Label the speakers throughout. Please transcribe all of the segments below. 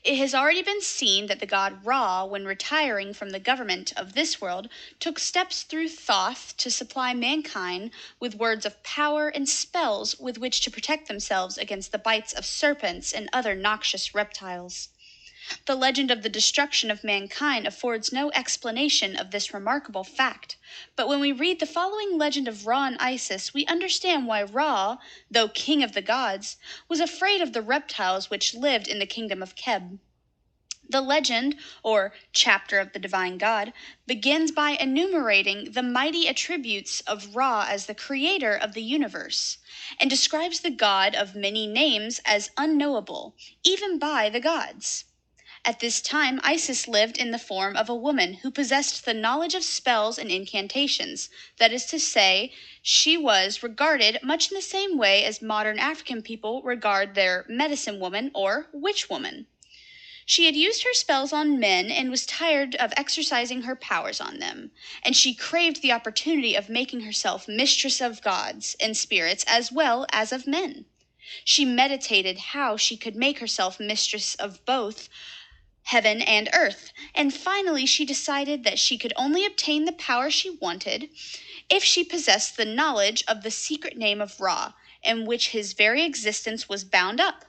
Speaker 1: It has already been seen that the god Ra, when retiring from the government of this world, took steps through Thoth to supply mankind with words of power and spells with which to protect themselves against the bites of serpents and other noxious reptiles. The legend of the destruction of mankind affords no explanation of this remarkable fact, but when we read the following legend of Ra and Isis, we understand why Ra, though king of the gods, was afraid of the reptiles which lived in the kingdom of Keb. The legend, or chapter of the divine god, begins by enumerating the mighty attributes of Ra as the creator of the universe, and describes the god of many names as unknowable, even by the gods. At this time, Isis lived in the form of a woman who possessed the knowledge of spells and incantations. That is to say, she was regarded much in the same way as modern African people regard their medicine woman or witch woman. She had used her spells on men and was tired of exercising her powers on them, and she craved the opportunity of making herself mistress of gods and spirits as well as of men. She meditated how she could make herself mistress of both heaven and earth, and finally she decided that she could only obtain the power she wanted if she possessed the knowledge of the secret name of Ra, in which his very existence was bound up.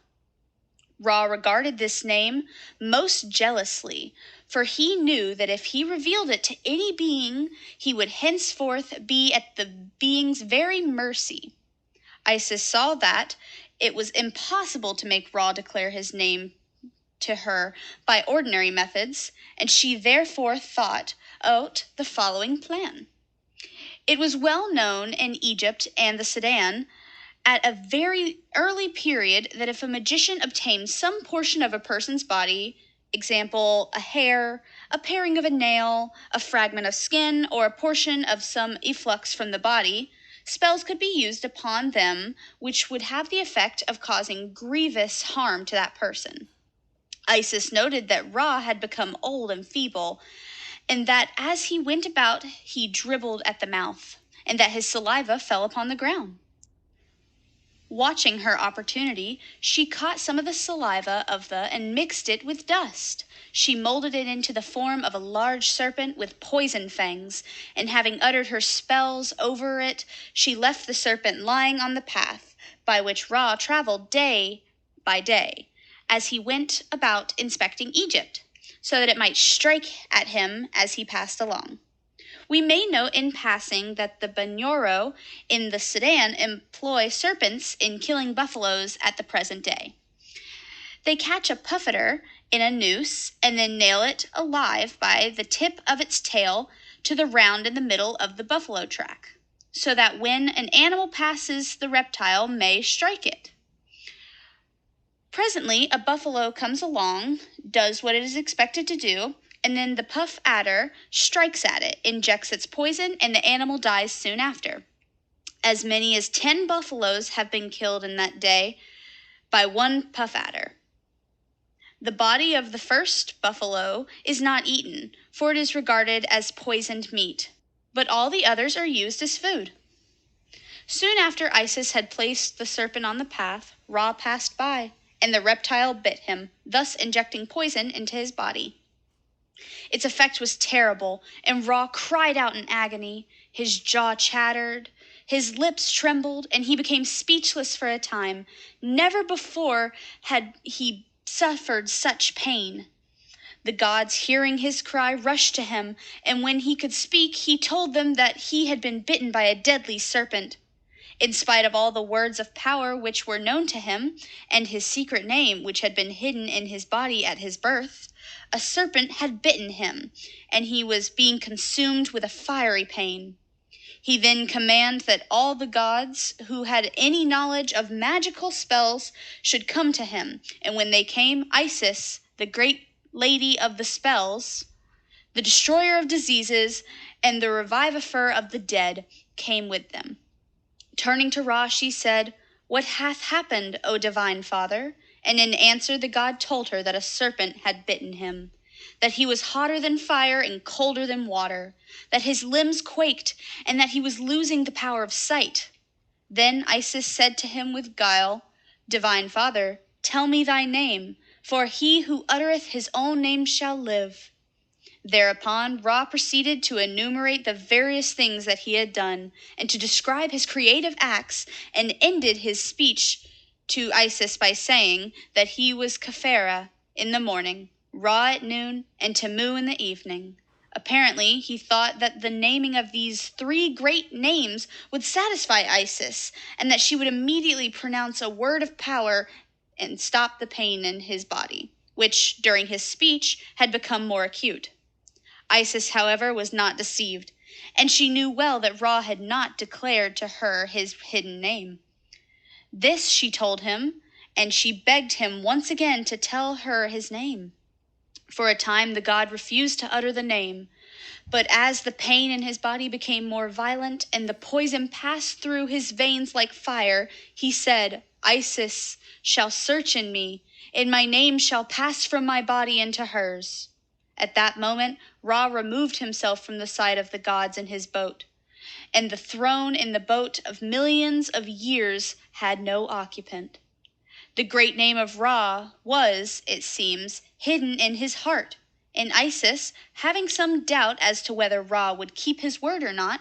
Speaker 1: Ra regarded this name most jealously, for he knew that if he revealed it to any being, he would henceforth be at the being's very mercy. Isis saw that it was impossible to make Ra declare his name to her by ordinary methods, and she therefore thought out the following plan. It was well known in Egypt and the Sudan at a very early period that if a magician obtained some portion of a person's body, example, a hair, a paring of a nail, a fragment of skin, or a portion of some efflux from the body, spells could be used upon them which would have the effect of causing grievous harm to that person. Isis noted that Ra had become old and feeble, and that as he went about he dribbled at the mouth, and that his saliva fell upon the ground. Watching her opportunity, she caught some of the saliva and mixed it with dust. She molded it into the form of a large serpent with poison fangs, and having uttered her spells over it, she left the serpent lying on the path by which Ra traveled day by day, as he went about inspecting Egypt, so that it might strike at him as he passed along. We may note in passing that the Banyoro in the Sudan employ serpents in killing buffaloes at the present day. They catch a buffeter in a noose and then nail it alive by the tip of its tail to the round in the middle of the buffalo track, so that when an animal passes, the reptile may strike it. Presently, a buffalo comes along, does what it is expected to do, and then the puff adder strikes at it, injects its poison, and the animal dies soon after. As many as 10 buffaloes have been killed in that day by one puff adder. The body of the first buffalo is not eaten, for it is regarded as poisoned meat, but all the others are used as food. Soon after Isis had placed the serpent on the path, Ra passed by, and the reptile bit him, thus injecting poison into his body. Its effect was terrible, and Ra cried out in agony. His jaw chattered, his lips trembled, and he became speechless for a time. Never before had he suffered such pain. The gods, hearing his cry, rushed to him, and when he could speak, he told them that he had been bitten by a deadly serpent. In spite of all the words of power which were known to him, and his secret name which had been hidden in his body at his birth, a serpent had bitten him, and he was being consumed with a fiery pain. He then commanded that all the gods who had any knowledge of magical spells should come to him, and when they came, Isis, the great lady of the spells, the destroyer of diseases, and the revivifer of the dead, came with them. Turning to Ra, she said, "What hath happened, O divine father?" And in answer the god told her that a serpent had bitten him, that he was hotter than fire and colder than water, that his limbs quaked, and that he was losing the power of sight. Then Isis said to him with guile, "Divine father, tell me thy name, for he who uttereth his own name shall live. Thereupon Ra proceeded to enumerate the various things that he had done, and to describe his creative acts, and ended his speech to Isis by saying that he was Khafera in the morning, Ra at noon, and Tamu in the evening. Apparently, he thought that the naming of these three great names would satisfy Isis, and that she would immediately pronounce a word of power and stop the pain in his body, which, during his speech, had become more acute. Isis, however, was not deceived, and she knew well that Ra had not declared to her his hidden name. This she told him, and she begged him once again to tell her his name. For a time the god refused to utter the name, but as the pain in his body became more violent and the poison passed through his veins like fire, he said, Isis shall search in me, and my name shall pass from my body into hers. At that moment, Ra removed himself from the side of the gods in his boat, and the throne in the boat of millions of years had no occupant. The great name of Ra was, it seems, hidden in his heart, and Isis, having some doubt as to whether Ra would keep his word or not,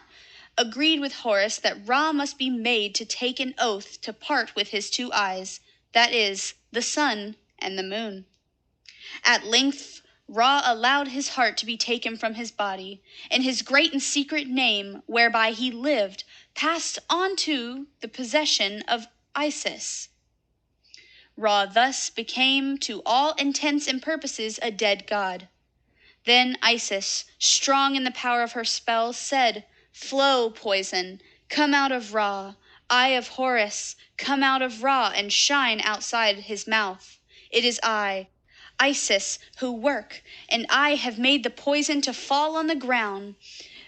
Speaker 1: agreed with Horus that Ra must be made to take an oath to part with his two eyes, that is, the sun and the moon. At length, Ra allowed his heart to be taken from his body, and his great and secret name, whereby he lived, passed on to the possession of Isis. Ra thus became to all intents and purposes a dead god. Then Isis, strong in the power of her spells, said, Flow, poison, come out of Ra. Eye of Horus, come out of Ra and shine outside his mouth. It is I, Isis, who work, and I have made the poison to fall on the ground.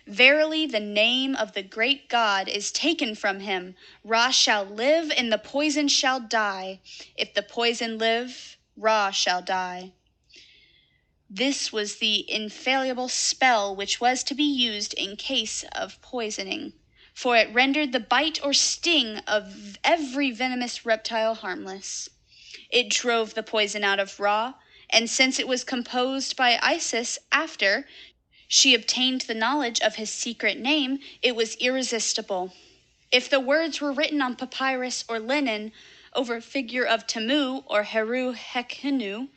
Speaker 1: Verily, the name of the great god is taken from him. Ra shall live, and the poison shall die. If the poison live, Ra shall die. This was the infallible spell which was to be used in case of poisoning, for it rendered the bite or sting of every venomous reptile harmless. It drove the poison out of Ra, and since it was composed by Isis after she obtained the knowledge of his secret name, it was irresistible. If the words were written on papyrus or linen over a figure of Tamu or Heru Hekhenu,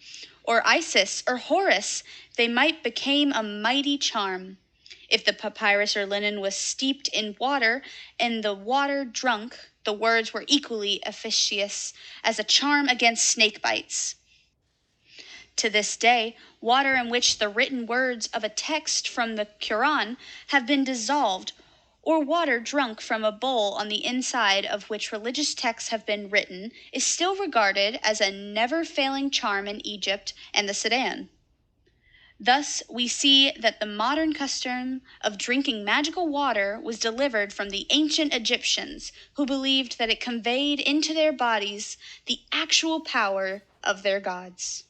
Speaker 1: or Isis or Horus, they might become a mighty charm. If the papyrus or linen was steeped in water and the water drunk, the words were equally efficacious as a charm against snake bites. To this day, water in which the written words of a text from the Quran have been dissolved, or water drunk from a bowl on the inside of which religious texts have been written, is still regarded as a never-failing charm in Egypt and the Sudan. Thus, we see that the modern custom of drinking magical water was delivered from the ancient Egyptians, who believed that it conveyed into their bodies the actual power of their gods.